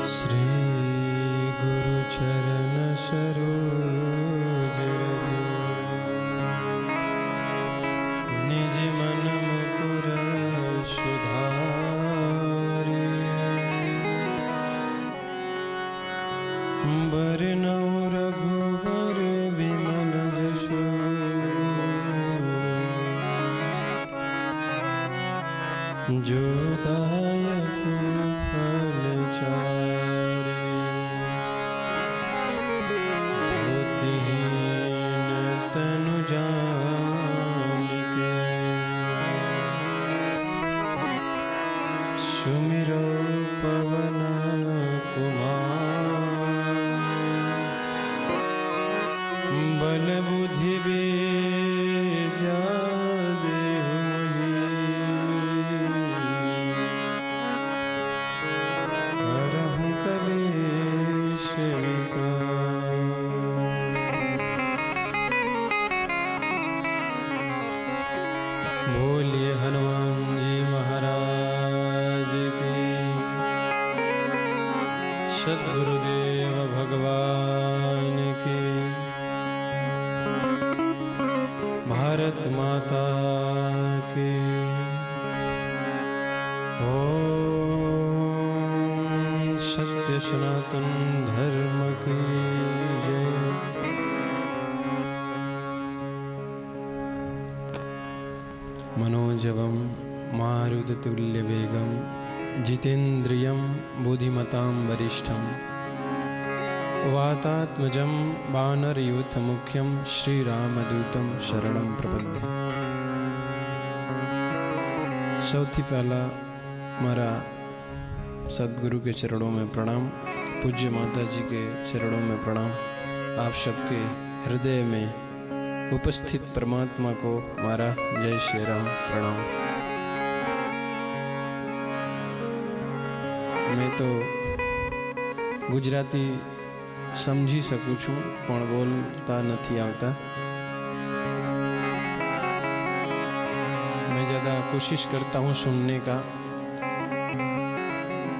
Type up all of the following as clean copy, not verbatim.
श्री गुरु चरण सरोज रज निज मन मुकुर सुधारि बरनउँ रघुबर विमल जसु जो दायक फल चारि बुद्धिहीन तनु जानिके सुमिरो पवन कुमार बल बुद्धि विद्या बोलिए हनुमान जी महाराज की। सद्गुरुदेव भगवान की। भारत माता की। ओम सत्य सनातन धर्म की जय। मनोजवं मारुततुल्यवेगं जितेन्द्रियं बुद्धिमतां वरिष्ठं वातात्मजं वानरयूथमुख्यं श्रीरामदूतं शरणं प्रपद्ये। સૌથી પહેલાં મારા सदगुरु के चरणों में प्रणाम, पूज्य माता जी के चरणों में प्रणाम। आप सबके हृदय में उपस्थित परमात्मा को मारा जय श्री राम प्रणाम। मैं तो गुजराती समझी सकूँ छूँ पण बोलता नहीं आता। मैं ज़्यादा कोशिश करता हूँ सुनने का।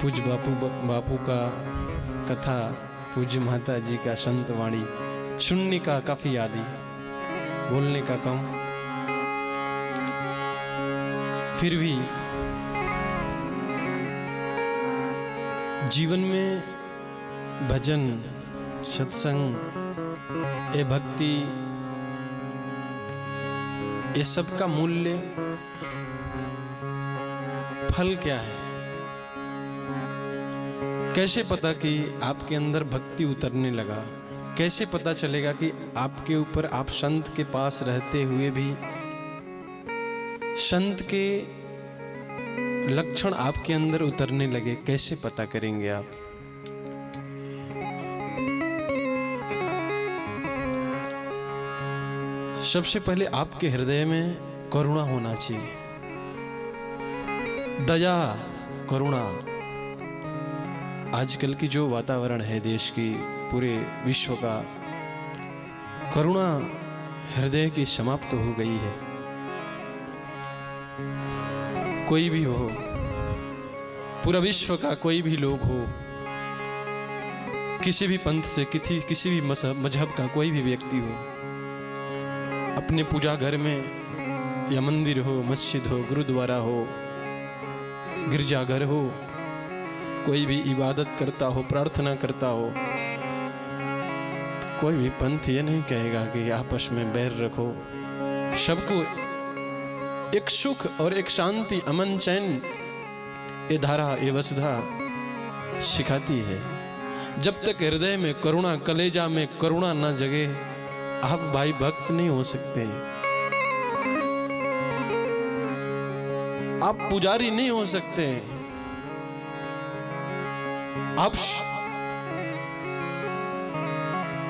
पूज्य बापू का कथा, पूज्य माता जी का संत वाणी सुनने का काफ़ी आदि, बोलने का कम। फिर भी जीवन में भजन, सत्संग, ये भक्ति, ये सब का मूल्य, फल क्या है? कैसे पता कि आपके अंदर भक्ति उतरने लगा? कैसे पता चलेगा कि आपके ऊपर, आप संत के पास रहते हुए भी संत के लक्षण आपके अंदर उतरने लगे? कैसे पता करेंगे आप? सबसे पहले आपके हृदय में करुणा होना चाहिए, दया, करुणा। आजकल की जो वातावरण है देश की, पूरे विश्व का, करुणा हृदय की समाप्त हो गई है। कोई भी हो, पूरा विश्व का कोई भी लोग हो, किसी भी पंथ से, किसी भी मजहब का कोई भी व्यक्ति हो, अपने पूजा घर में या मंदिर हो, मस्जिद हो, गुरुद्वारा हो, गिरजाघर हो, कोई भी इबादत करता हो, प्रार्थना करता हो, कोई भी पंथ ये नहीं कहेगा कि आपस में बैर रखो। सबको एक सुख और एक शांति, अमन, चैन, ये धारा, ये वसुधा सिखाती है। जब तक हृदय में करुणा, कलेजा में करुणा न जगे, आप भाई भक्त नहीं हो सकते, आप पुजारी नहीं हो सकते, आप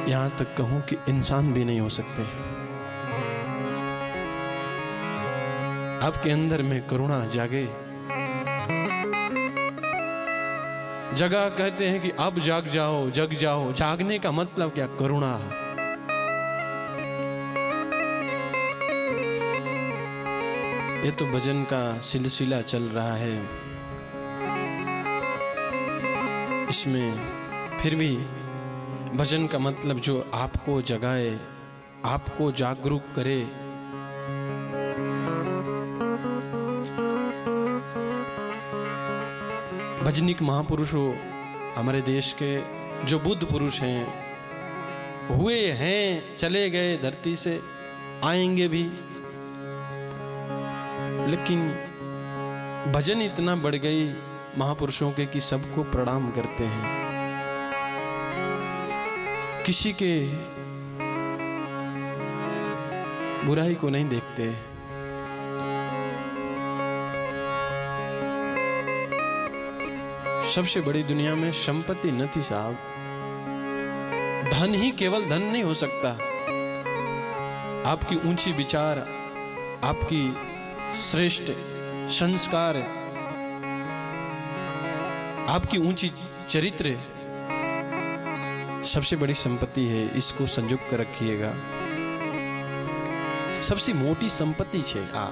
यहां तक कहूं कि इंसान भी नहीं हो सकते। आपके अंदर में करुणा जागे। जगा कहते हैं कि अब जाग जाओ, जग जाओ। जागने का मतलब क्या? करुणा। ये तो भजन का सिलसिला चल रहा है। इसमें फिर भी भजन का मतलब जो आपको जगाए, आपको जागरूक करे। भजनिक महापुरुषों, हमारे देश के जो बुद्ध पुरुष हैं, हुए हैं, चले गए धरती से, आएंगे भी, लेकिन भजन इतना बढ़ गई महापुरुषों के कि सबको प्रणाम करते हैं, किसी के बुराई को नहीं देखते। सबसे बड़ी दुनिया में संपत्ति न थी साहब। धन ही केवल धन नहीं हो सकता। आपकी ऊंची विचार, आपकी श्रेष्ठ संस्कार, आपकी ऊंची चरित्र सबसे बड़ी संपत्ति है। इसको संजो कर रखिएगा। सबसे मोटी संपत्ति छे आ।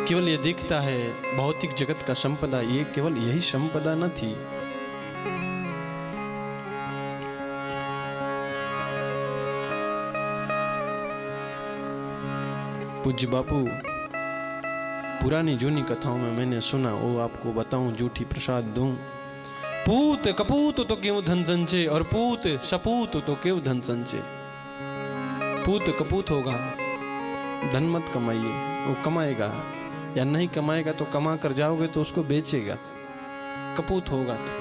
केवल ये दिखता है भौतिक जगत का संपदा, ये केवल यही संपदा न थी। पूज्य बापू पुरानी जूनी कथाओं में मैंने सुना, वो आपको बताऊं, झूठी प्रसाद दूं। पूत कपूत तो क्यों धन संचय, और पूत सपूत तो क्यों धन संचय। पूत कपूत होगा, धन मत कमाइए, वो कमाएगा, या नहीं कमाएगा तो कमा कर जाओगे तो उसको बेचेगा। कपूत होगा तो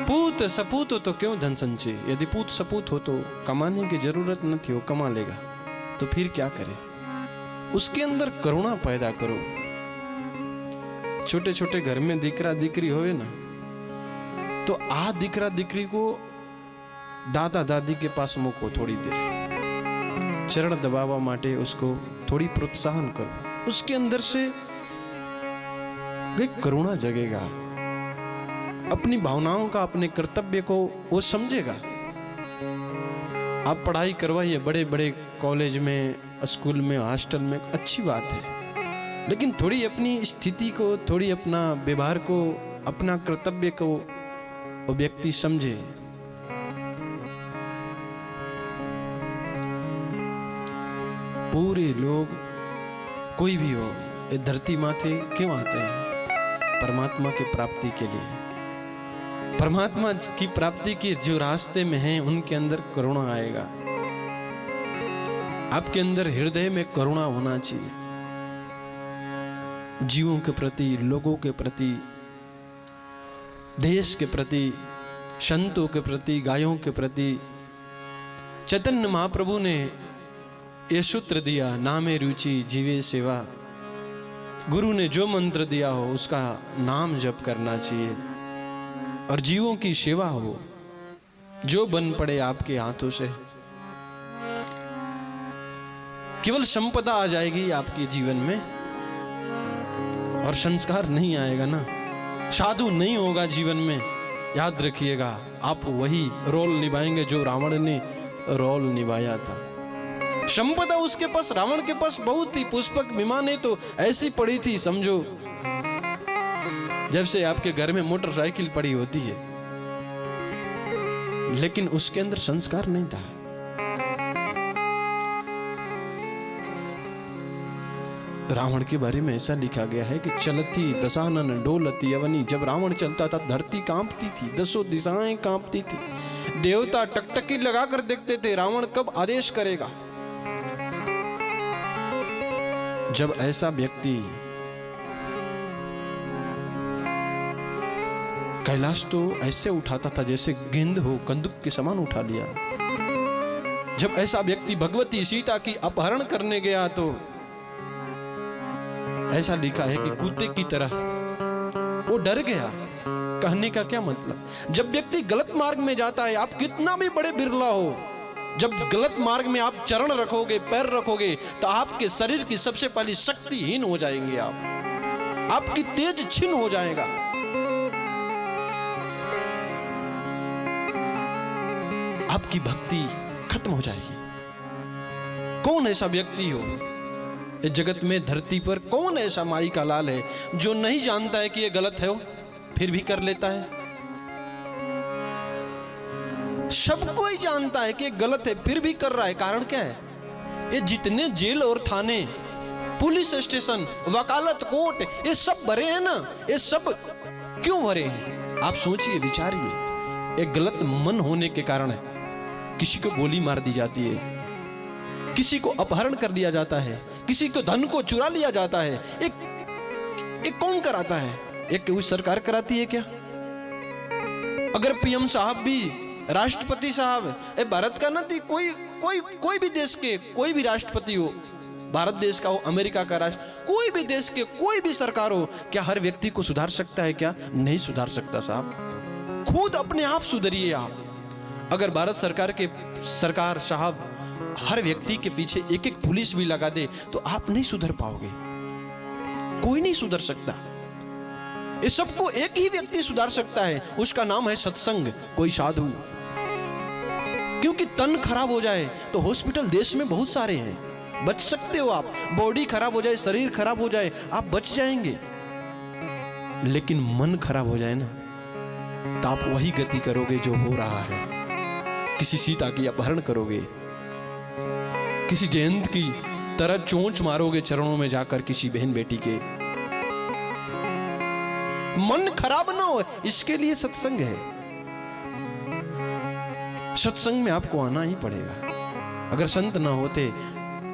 पूत सपूत तो क्यों धन संचय। यदि पूत सपूत हो तो कमाने की जरूरत न थी, वो कमा लेगा, तो फिर क्या करे। उसके अंदर करुणा पैदा करो। छोटे छोटे घर में दीकरा दीकरी होवे ना, तो आ दीकरा दीकरी को दादा दादी के पास मोको थोड़ी देर, चरण दबावा माटे उसको थोड़ी प्रोत्साहन करो। उसके अंदर से एक करुणा जगेगा, अपनी भावनाओं का, अपने कर्तव्य को वो समझेगा। आप पढ़ाई करवाइए बड़े बड़े कॉलेज में, स्कूल में, हॉस्टल में, अच्छी बात है, लेकिन थोड़ी अपनी स्थिति को, थोड़ी अपना व्यवहार को, अपना कर्तव्य को वो व्यक्ति समझे। पूरे लोग कोई भी हो, ये धरती माथे क्यों आते हैं? परमात्मा की प्राप्ति के लिए। परमात्मा की प्राप्ति के जो रास्ते में हैं, उनके अंदर करुणा आएगा। आपके अंदर हृदय में करुणा होना चाहिए, जीवों के प्रति, लोगों के प्रति, देश के प्रति, संतों के प्रति, गायों के प्रति। चैतन्य महाप्रभु ने ये सूत्र दिया, नामे रुचि जीवे सेवा। गुरु ने जो मंत्र दिया हो उसका नाम जप करना चाहिए और जीवों की सेवा हो, जो बन पड़े आपके हाथों से। केवल संपदा आ जाएगी आपके जीवन में और संस्कार नहीं आएगा ना, साधु नहीं होगा जीवन में। याद रखिएगा, आप वही रोल निभाएंगे जो रावण ने रोल निभाया था। संपदा उसके पास, रावण के पास बहुत थी, पुष्पक विमानें तो ऐसी पड़ी थी, समझो जब से आपके घर में मोटरसाइकिल पड़ी होती है, लेकिन उसके अंदर संस्कार नहीं था। रावण के बारे में ऐसा लिखा गया है कि चलती दशानन डोलती अवनी। जब रावण चलता था धरती कांपती थी, दसों दिशाएं कांपती थी, देवता टकटकी लगाकर देखते थे रावण कब आदेश करेगा। जब ऐसा व्यक्ति कैलाश तो ऐसे उठाता था जैसे गेंद हो, कंदुक के समान उठा लिया। जब ऐसा व्यक्ति भगवती सीता की अपहरण करने गया तो ऐसा लिखा है कि कुत्ते की तरह वो डर गया। कहने का क्या मतलब, जब व्यक्ति गलत मार्ग में जाता है, आप कितना भी बड़े बिरला हो, जब गलत मार्ग में आप चरण रखोगे, पैर रखोगे, तो आपके शरीर की सबसे पहली शक्तिहीन हो जाएंगे आप, आपकी तेज छिन हो जाएगा। आपकी भक्ति खत्म हो जाएगी। कौन ऐसा व्यक्ति हो इस जगत में धरती पर कौन ऐसा माई का लाल है जो नहीं जानता है कि ये गलत है, वो फिर भी कर लेता है? सबको ही जानता है कि ये गलत है, फिर भी कर रहा है। कारण क्या है? ये जितने जेल और थाने, पुलिस स्टेशन, वकालत कोर्ट, ये सब भरे हैं ना, ये सब क्यों भरे हैं? आप सोचिए, विचारिए। एक गलत मन होने के कारण है। किसी को गोली मार दी जाती है, किसी को अपहरण कर लिया जाता है, किसी को धन को चुरा लिया जाता है। एक कौन कराता है? एक कोई सरकार कराती है क्या? अगर पीएम साहब भी, राष्ट्रपति साहब, भारत का नहीं, कोई भी देश के कोई भी राष्ट्रपति हो, भारत देश का हो, अमेरिका का राष्ट्र, कोई भी देश के कोई भी सरकार हो, क्या हर व्यक्ति को सुधार सकता है क्या? नहीं सुधार सकता साहब। खुद अपने आप सुधरिए आप। अगर भारत सरकार साहब हर व्यक्ति के पीछे एक एक पुलिस भी लगा दे तो आप नहीं सुधर पाओगे। कोई नहीं सुधर सकता। इस सबको एक ही व्यक्ति सुधार सकता है, उसका नाम है सत्संग, कोई साधु। क्योंकि तन खराब हो जाए तो हॉस्पिटल देश में बहुत सारे हैं, बच सकते हो आप। बॉडी खराब हो जाए, शरीर खराब हो जाए, आप बच जाएंगे। लेकिन मन खराब हो जाए ना, तो आप वही गति करोगे जो हो रहा है। किसी सीता की अपहरण करोगे, किसी जयंत की तरह चोंच मारोगे चरणों में जाकर किसी बहन बेटी के। मन खराब ना हो, इसके लिए सत्संग है। सत्संग में आपको आना ही पड़ेगा। अगर संत ना होते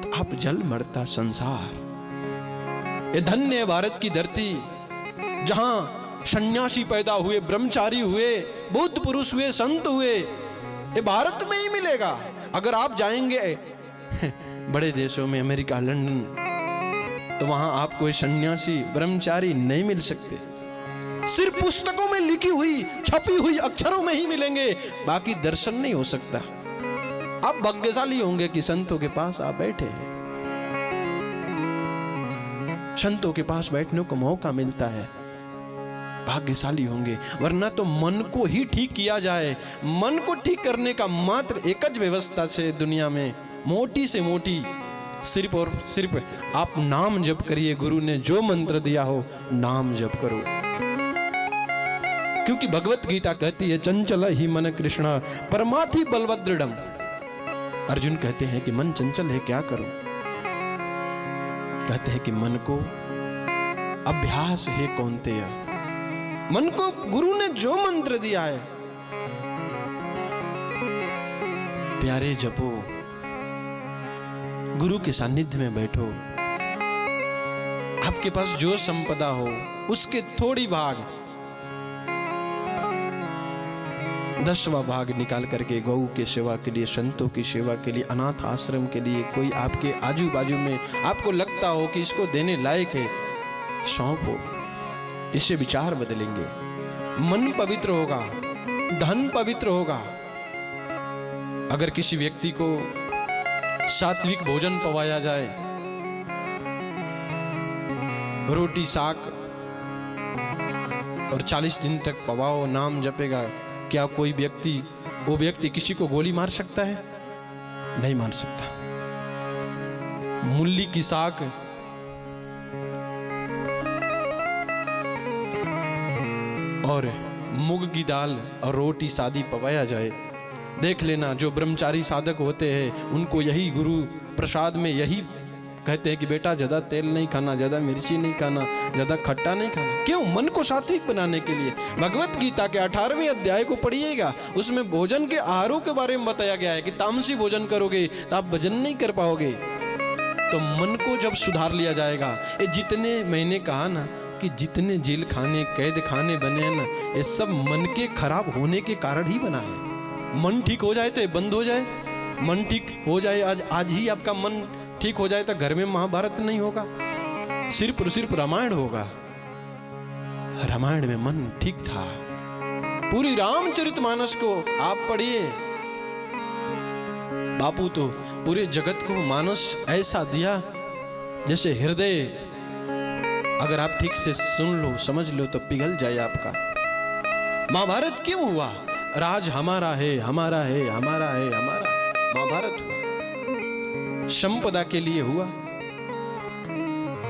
तो आप जल मरता संसार। ये धन्य है भारत की धरती, जहां सन्यासी पैदा हुए, ब्रह्मचारी हुए, बुद्ध पुरुष हुए, संत हुए। ये भारत में ही मिलेगा। अगर आप जाएंगे बड़े देशों में, अमेरिका, लंदन, तो वहां आपको सन्यासी, ब्रह्मचारी नहीं मिल सकते। सिर्फ पुस्तकों में लिखी हुई, छपी हुई अक्षरों में ही मिलेंगे, बाकी दर्शन नहीं हो सकता। आप भाग्यशाली होंगे कि संतों के पास आप बैठे हैं, संतों के पास बैठने को मौका मिलता है। भाग्यशाली होंगे। वरना तो मन को ही ठीक किया जाए। मन को ठीक करने का मात्र एक ज व्यवस्था है दुनिया में, मोटी से मोटी, सिर्फ और सिर्फ आप नाम जप करिए। गुरु ने जो मंत्र दिया हो, नाम जप करो। क्योंकि भगवत गीता कहती है, चंचल ही मन कृष्ण परमाथि बलवदृढ़म। अर्जुन कहते हैं कि मन चंचल है, क्या करूं? कहते हैं कि मन को अभ्यास है कौन्तेय। मन को गुरु ने जो मंत्र दिया है, प्यारे जपो, गुरु के सानिध्य में बैठो। आपके पास जो संपदा हो उसके थोड़ी भाग, 10वां भाग निकाल करके गौ के सेवा के लिए, संतों की सेवा के लिए, अनाथ आश्रम के लिए, कोई आपके आजू बाजू में आपको लगता हो कि इसको देने लायक है, सौंपो। इससे विचार बदलेंगे, मन पवित्र होगा, धन पवित्र होगा। अगर किसी व्यक्ति को सात्विक भोजन पवाया जाए, रोटी साग, और 40 दिन तक पवाओ, नाम जपेगा, क्या कोई व्यक्ति, वो व्यक्ति किसी को गोली मार सकता है? नहीं मार सकता। मूली की साग, और मूंग की दाल और रोटी सादी पवाया जाए, देख लेना जो ब्रह्मचारी साधक होते हैं उनको यही गुरु प्रसाद में यही कहते हैं कि बेटा ज्यादा तेल नहीं खाना, ज्यादा मिर्ची नहीं खाना, ज्यादा खट्टा नहीं खाना। क्यों? मन को सात्विक बनाने के लिए। भगवत गीता के 18वें अध्याय को पढ़िएगा, उसमें भोजन के आहारों के बारे में बताया गया है कि तामसी भोजन करोगे तो आप भजन नहीं कर पाओगे। तो मन को जब सुधार लिया जाएगा, ये जितने मैंने कहा ना कि जितने जेल खाने, कैद खाने बने हैं ना, ये सब मन के खराब होने के कारण ही बना है। मन ठीक हो जाए तो ये बंद हो जाए। मन ठीक हो जाए, आज ही आपका मन ठीक हो जाए तो घर में महाभारत नहीं होगा, सिर्फ और सिर्फ रामायण होगा। रामायण में मन ठीक था। पूरी रामचरितमानस को आप पढ़िए, बापू तो पूरे जगत को मानस ऐसा दिया जैसे हृदय, अगर आप ठीक से सुन लो, समझ लो तो पिघल जाए आपका। महाभारत क्यों हुआ? राज हमारा है, हमारा है, हमारा है, हमारा। महाभारत हुआ संपदा के लिए हुआ,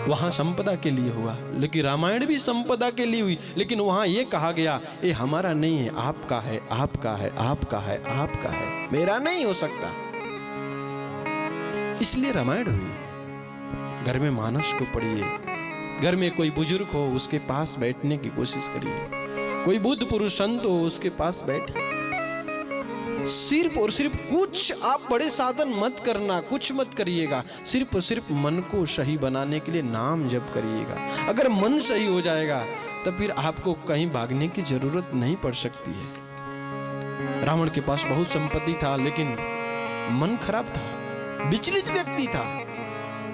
वहां संपदा के लिए हुआ, लेकिन रामायण भी संपदा के लिए हुई, लेकिन वहां यह कहा गया ये हमारा नहीं है, आपका है, आपका है, आपका है, आपका है, मेरा नहीं हो सकता। इसलिए रामायण हुई। घर में मानस को पढ़िए, घर में कोई बुजुर्ग हो उसके पास बैठने की कोशिश करिए, कोई बुद्ध पुरुष संत हो उसके पास बैठिए। सिर्फ और सिर्फ कुछ आप बड़े साधन मत करना, कुछ मत करिएगा, सिर्फ और सिर्फ मन को सही बनाने के लिए नाम जप करिएगा। अगर मन सही हो जाएगा तो फिर आपको कहीं भागने की जरूरत नहीं पड़ सकती है। रावण के पास बहुत संपत्ति था, लेकिन मन खराब था, विचलित व्यक्ति था।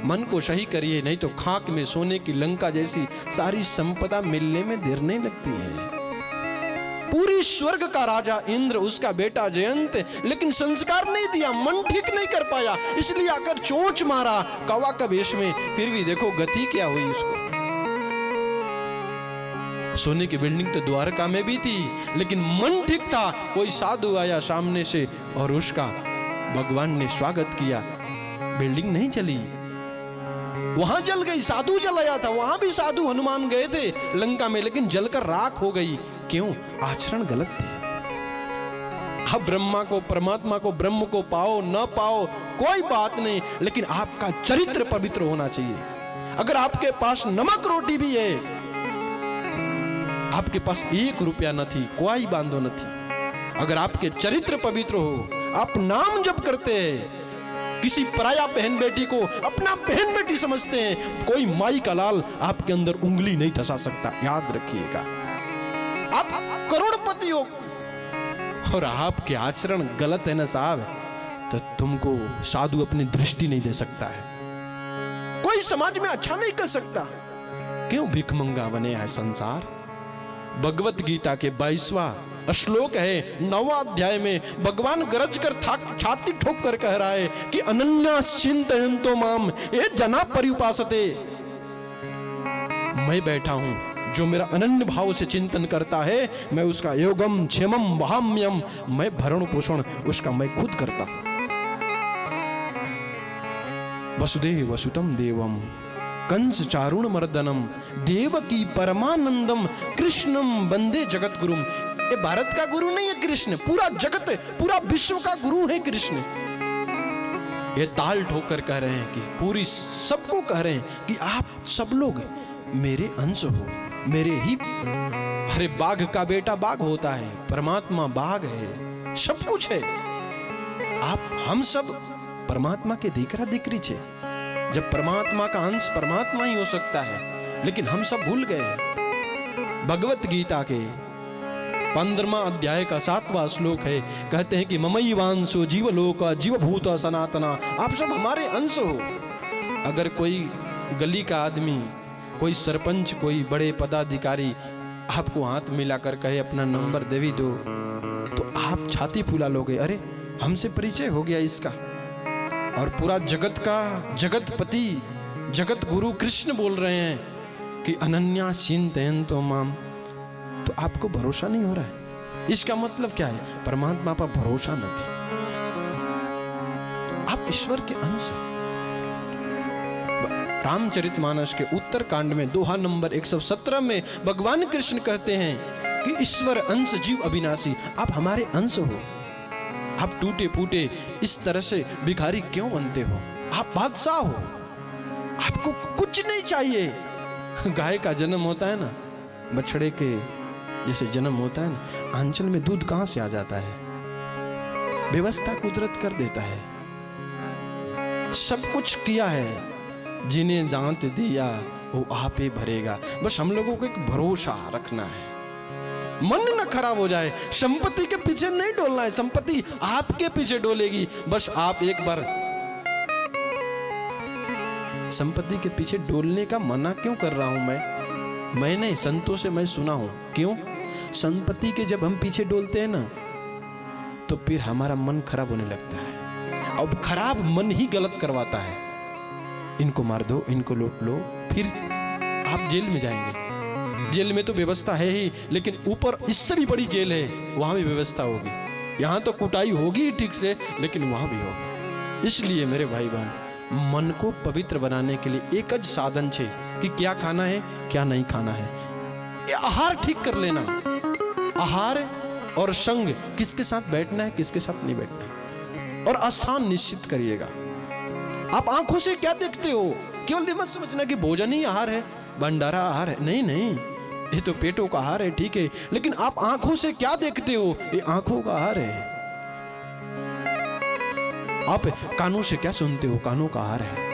मन को सही करिए, नहीं तो खाक में सोने की लंका जैसी सारी संपदा मिलने में देर नहीं लगती है। पूरी स्वर्ग का राजा इंद्र, उसका बेटा जयंत, लेकिन संस्कार नहीं दिया, मन ठीक नहीं कर पाया, इसलिए आकर चोंच मारा कौवा का वेश में। फिर भी देखो गति क्या हुई उसको। सोने की बिल्डिंग तो द्वारका में भी थी, लेकिन मन ठीक था। कोई साधु आया सामने से और उसका भगवान ने स्वागत किया, बिल्डिंग नहीं जली, वहां जल गई। साधु जलाया था, वहां भी साधु हनुमान गए थे लंका में, लेकिन जलकर राख हो गई। क्यों? आचरण गलत थे। अब ब्रह्मा को, परमात्मा को, ब्रह्म को पाओ न पाओ कोई बात नहीं, लेकिन आपका चरित्र पवित्र होना चाहिए। अगर आपके पास नमक रोटी भी है, आपके पास 1 रुपया न थी, कोई बांधो न थी, अगर आपके चरित्र पवित्र हो, आप नाम जप करते हैं, किसी पराया बहन बेटी को अपना बहन बेटी समझते हैं, कोई माई का लाल आपके अंदर उंगली नहीं धसा सकता, याद रखिएगा। आप करोड़पति हो और आपके आचरण गलत है ना साहब, तो तुमको साधु अपनी दृष्टि नहीं दे सकता है, कोई समाज में अच्छा नहीं कर सकता। क्यों भिखमंगा बने है संसार? भगवत गीता के 22वां श्लोक है, 9वां अध्याय में भगवान गरज कर छाती ठोक कर कह रहा है कि अनन्यास चिंतयन्तो माम ये जना पर्युपासते। मैं बैठा हूं, जो मेरा अनन्य भाव से चिंतन करता है, मैं उसका योगम क्षेमम वहाम्यम, मैं भरण पोषण उसका मैं खुद करता हूं। वसुदेव वसुतम देवम कंस चारुण मर्दनम देवकी परमानंदम कृष्णम वंदे जगत गुरुम। ये भारत का गुरु नहीं है कृष्ण, पूरा जगत, पूरा विश्व का गुरु है कृष्ण। ये ताल ठोकर कह रहे हैं कि पूरी सबको कह रहे हैं कि आप सब लोग मेरे अंश हो, मेरे ही। अरे बाघ का बेटा बाघ होता है, परमात्मा बाघ है, सब कुछ है। आप हम सब परमात्मा के दीकरा दीकरी छे। जब परमात्मा का अंश परमात्मा ही हो सकता है, लेकिन हम सब भूल गए। भगवत गीता के 15वां अध्याय का 7वां श्लोक है, कहते हैं कि ममई वांसो जीवलोक जीवभूत सनातना, आप सब हमारे अंश हो। अगर कोई गली का आदमी, कोई सरपंच, कोई बड़े पदाधिकारी आपको हाथ मिलाकर कहे अपना नंबर दे भी दो, तो आप छाती फूला लोगे, अरे हमसे परिचय हो गया इसका। और पूरा जगत का जगतपति, जगत गुरु कृष्ण बोल रहे हैं कि अनन्या चिंतयन्तो माम, तो आपको भरोसा नहीं हो रहा है। इसका मतलब क्या है? परमात्मा पर भरोसा न थी। आप ईश्वर के अंश। रामचरितमानस के उत्तर कांड में दोहा नंबर 117 में भगवान कृष्ण कहते हैं कि ईश्वर अंश जीव अविनाशी, आप हमारे अंश हो। आप टूटे फूटे इस तरह से भिखारी क्यों बनते हो? आप बादशाह हो, आपको कुछ नहीं चाहिए। गाय का जन्म होता है ना, बछड़े के जैसे जन्म होता है ना, आंचल में दूध कहां से आ जाता है? व्यवस्था कुदरत कर देता है। सब कुछ किया है, जिन्हें दांत दिया वो आप ही भरेगा। बस हम लोगों को एक भरोसा रखना है, मन न खराब हो जाए। संपत्ति के पीछे नहीं डोलना है, संपत्ति आपके पीछे डोलेगी। बस आप एक बार संपत्ति के पीछे डोलने का मना क्यों कर रहा हूं मैं नहीं, संतों से मैं सुना हूं। क्यों? संपत्ति के जब हम पीछे डोलते हैं ना, तो फिर हमारा मन खराब होने लगता है। अब खराब मन ही गलत करवाता है। इनको मार दो, इनको लूट लो, फिर आप जेल में जाएंगे। जेल में तो व्यवस्था है ही, लेकिन ऊपर इससे भी बड़ी जेल है, वहां भी व्यवस्था होगी। यहां तो कुटाई होगी ठीक से, लेकिन वहां भी होगी। इसलिए मेरे भाई बहन, मन को पवित्र बनाने के लिए एक ज साधन छे कि क्या खाना है क्या नहीं खाना है। ये आहार ठीक कर लेना, आहार और संग, किसके साथ बैठना है किसके साथ नहीं बैठना है, और स्थान निश्चित करिएगा। आप आंखों से क्या देखते हो, केवल ये मत समझना कि भोजन ही आहार है, भंडारा आहार है। नहीं नहीं, ये तो पेटों का आहार है, ठीक है, लेकिन आप आंखों से क्या देखते हो, ये आंखों का आहार है। आप कानों से क्या सुनते हो, कानों का आहार है।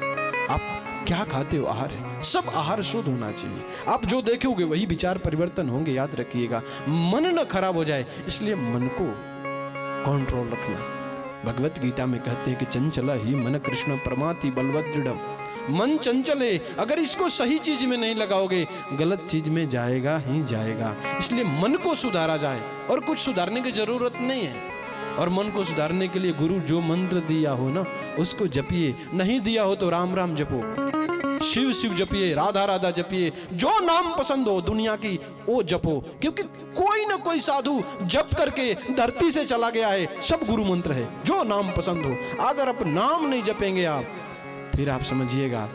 आप क्या खाते हो, आहार है। सब आहार शुद्ध होना चाहिए। आप जो देखोगे वही विचार परिवर्तन होंगे, याद रखिएगा। मन न खराब हो जाए, इसलिए मन को कंट्रोल रखना। भगवत गीता में कहते हैं कि चंचला ही मन कृष्ण परमाति बलवत दृढ़म। मन चंचल है, अगर इसको सही चीज में नहीं लगाओगे गलत चीज में जाएगा ही जाएगा। इसलिए मन को सुधारा जाए, और कुछ सुधारने की जरूरत नहीं है। और मन को सुधारने के लिए गुरु जो मंत्र दिया हो ना उसको जपिए, नहीं दिया हो तो राम राम जपो, शिव शिव जपिए, राधा राधा जपिए, जो नाम पसंद हो दुनिया की वो जपो। क्योंकि कोई ना कोई साधु जप करके धरती से चला गया है, सब गुरु मंत्र है, जो नाम पसंद हो। अगर आप नाम नहीं जपेंगे आप, फिर आप समझिएगा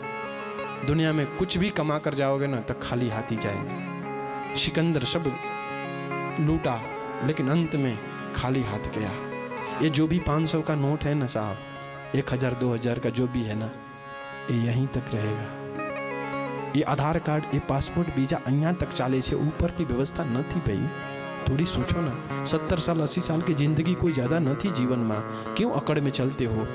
दुनिया में कुछ भी कमा कर जाओगे ना तो खाली हाथ ही जाएंगे। सिकंदर सब लूटा लेकिन अंत में खाली हाथ गया। ये जो भी 500 का नोट है ना साहब, 1000 2000 का जो भी है ना, ये यहीं तक रहेगा। ये आधार कार्ड, ये पासपोर्ट, वीजा अहियां तक चाले छे, ऊपर की व्यवस्था न थी भाई। थोड़ी सोचो ना, 70 साल 80 साल की जिंदगी कोई ज्यादा न थी जीवन में, क्यों अकड़ में चलते हो।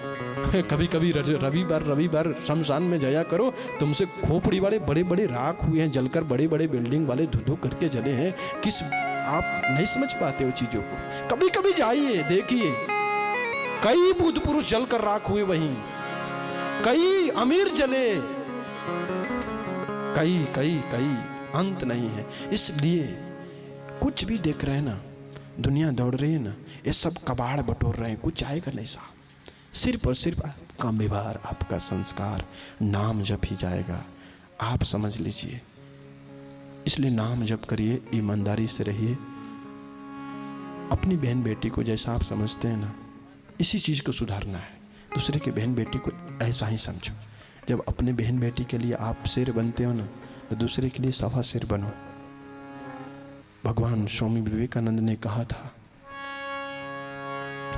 कभी कभी रविवार शमशान में जाया करो, तुमसे खोपड़ी वाले बड़े बड़े राख हुए हैं जलकर, बड़े बड़े बिल्डिंग वाले धुधु करके जले हैं। किस आप नहीं समझ पाते हो चीजों को। कभी कभी जाइए देखिए, कई बुद्ध पुरुष जलकर राख हुए वहीं, कई अमीर जले, कई कई कई, अंत नहीं है। इसलिए कुछ भी देख रहे हैं ना, दुनिया दौड़ रही है ना, ये सब कबाड़ बटोर रहे हैं, कुछ आएगा नहीं साहब। सिर्फ और सिर्फ आपका व्यवहार, आपका संस्कार, नाम जप ही जाएगा, आप समझ लीजिए। इसलिए नाम जप करिए, ईमानदारी से रहिए। अपनी बहन बेटी को जैसा आप समझते हैं ना, इसी चीज को सुधारना है। दूसरे के बहन बेटी को ऐसा ही समझो। जब अपने बहन बेटी के लिए आप सिर बनते हो ना, तो दूसरे के लिए सवा सिर बनो। भगवान स्वामी विवेकानंद ने कहा था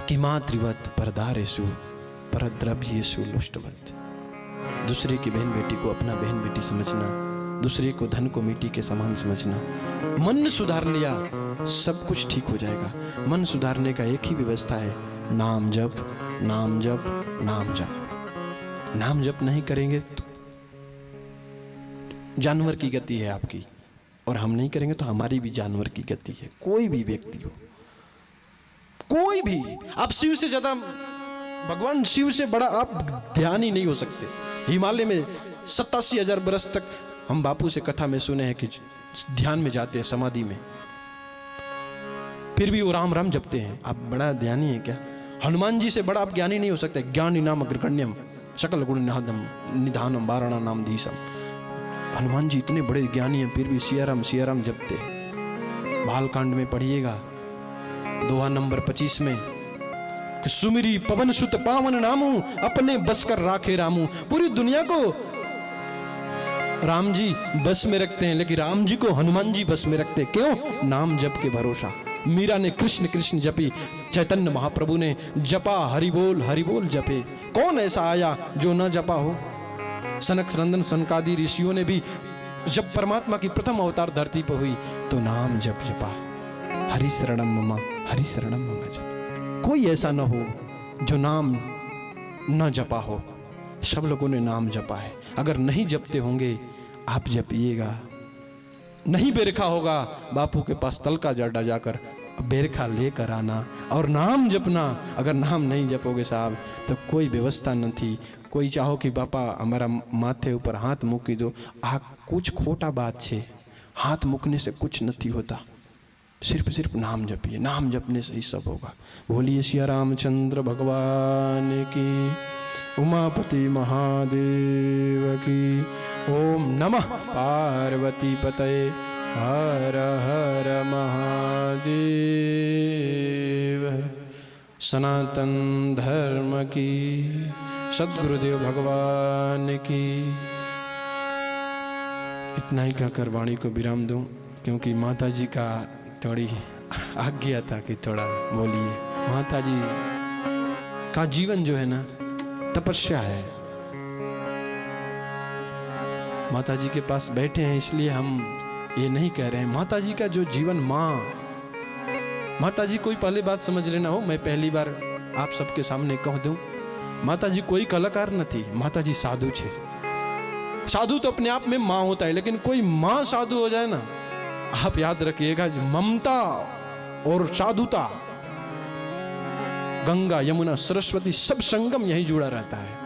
कि मातृवत परदारेषु परद्रव्येषु लुष्टवत। दूसरे की बहन बेटी को अपना बहन बेटी समझना, दूसरे को धन को मिट्टी के समान समझना। मन सुधार लिया सब कुछ ठीक हो जाएगा। मन सुधारने का एक ही व्यवस्था है, नाम जप, नाम जप, नाम जप। नाम जप नहीं करेंगे तो जानवर की गति है आपकी, और हम नहीं करेंगे तो हमारी भी जानवर की गति है। कोई भी व्यक्ति हो, कोई भी, आप शिव से ज्यादा, भगवान शिव से बड़ा आप ध्यान ही नहीं हो सकते। हिमालय में 87,000 बरस तक हम बापू से कथा में सुने हैं कि ध्यान में जाते हैं, समाधि में, फिर भी वो राम राम जपते हैं। आप बड़ा ध्यानी है क्या? हनुमान जी से बड़ा आप ज्ञानी नहीं हो सकते। ज्ञानी नाम अग्रगण्यम सकल गुण निधानम वारणा नाम धीसम। हनुमान जी इतने बड़े ज्ञानी हैं, फिर भी सियाराम सियाराम जपते हैं। बालकांड में पढ़िएगा, दोहा नंबर 25 में, कि सुमिरी पवन सुत पावन नामू, अपने बस कर राखे रामू। पूरी दुनिया को राम जी बस में रखते हैं, लेकिन राम जी को हनुमान जी बस में रखते। क्यों? नाम जप के भरोसा। मीरा ने कृष्ण कृष्ण जपी, चैतन्य महाप्रभु ने जपा हरि बोल जपे। कौन ऐसा आया जो न जपा हो? सनक सनंदन सनकादि ऋषियों ने भी जब परमात्मा की प्रथम अवतार धरती पर हुई तो नाम जप जपा, हरि शरणम मम, हरि शरणम मम जप। कोई ऐसा न हो जो नाम न जपा हो। सब लोगों ने नाम जपा है। अगर नहीं जपते होंगे आप जपिएगा। नहीं बेरखा होगा, बापू के पास तलका जड्डा जाकर बेरखा लेकर आना और नाम जपना। अगर नाम नहीं जपोगे साहब तो कोई व्यवस्था न थी। कोई चाहो कि बापा हमारा माथे ऊपर हाथ मूकी दो, आ कुछ खोटा बात छे। हाथ मूकने से कुछ नहीं होता, सिर्फ नाम जपिए। नाम जपने से ही सब होगा। बोलिए सिया रामचंद्र भगवान की, उमापति महादेव की। ओम नमः पार्वती पतये, हर हर महादेव। सनातन धर्म की सद्गुरुदेव भगवान की। इतना ही कहकर वाणी को विराम दूं, क्योंकि माता जी का थोड़ी आज्ञा था कि थोड़ा बोलिए। माता जी का जीवन जो है ना तपस्या है। माता जी के पास बैठे हैं इसलिए हम ये नहीं कह रहे हैं। माता जी का जो जीवन, माता जी कोई पहली बात समझ लेना हो, मैं पहली बार आप सबके सामने कह दूं, माता जी कोई कलाकार न थी, माता जी साधु छे। साधु तो अपने आप में माँ होता है, लेकिन कोई माँ साधु हो जाए ना, आप याद रखिएगा, ममता और साधुता, गंगा यमुना सरस्वती सब संगम यही जुड़ा रहता है।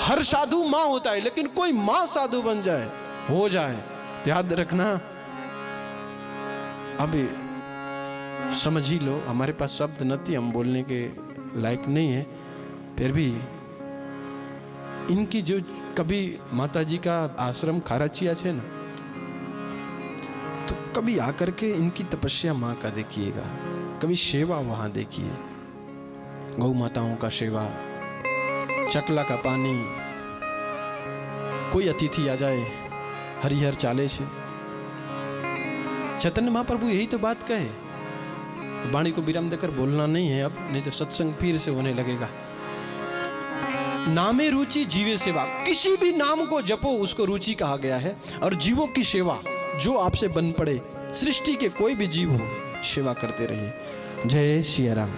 हर साधु माँ होता है, लेकिन कोई माँ साधु बन जाए, हो जाए, तो याद रखना, अभी समझ ही लो, हमारे पास शब्द नहीं, हम बोलने के लायक नहीं है, फिर भी इनकी जो कभी माता जी का आश्रम खाराचिया है ना, तो कभी आकर के इनकी तपस्या माँ का देखिएगा, कभी सेवा वहां देखिए, गौ माताओं का सेवा, चकला का पानी, कोई अतिथि आ जाए हरिहर चाले से। चैतन्य महाप्रभु यही तो बात कहे। वाणी को विराम देकर बोलना नहीं है अब, नहीं तो सत्संग फिर से होने लगेगा। नामे रुचि जीवे सेवा, किसी भी नाम को जपो उसको रुचि कहा गया है। और जीवों की सेवा, जो आपसे बन पड़े, सृष्टि के कोई भी जीव हो, सेवा करते रहिए। जय सिया राम।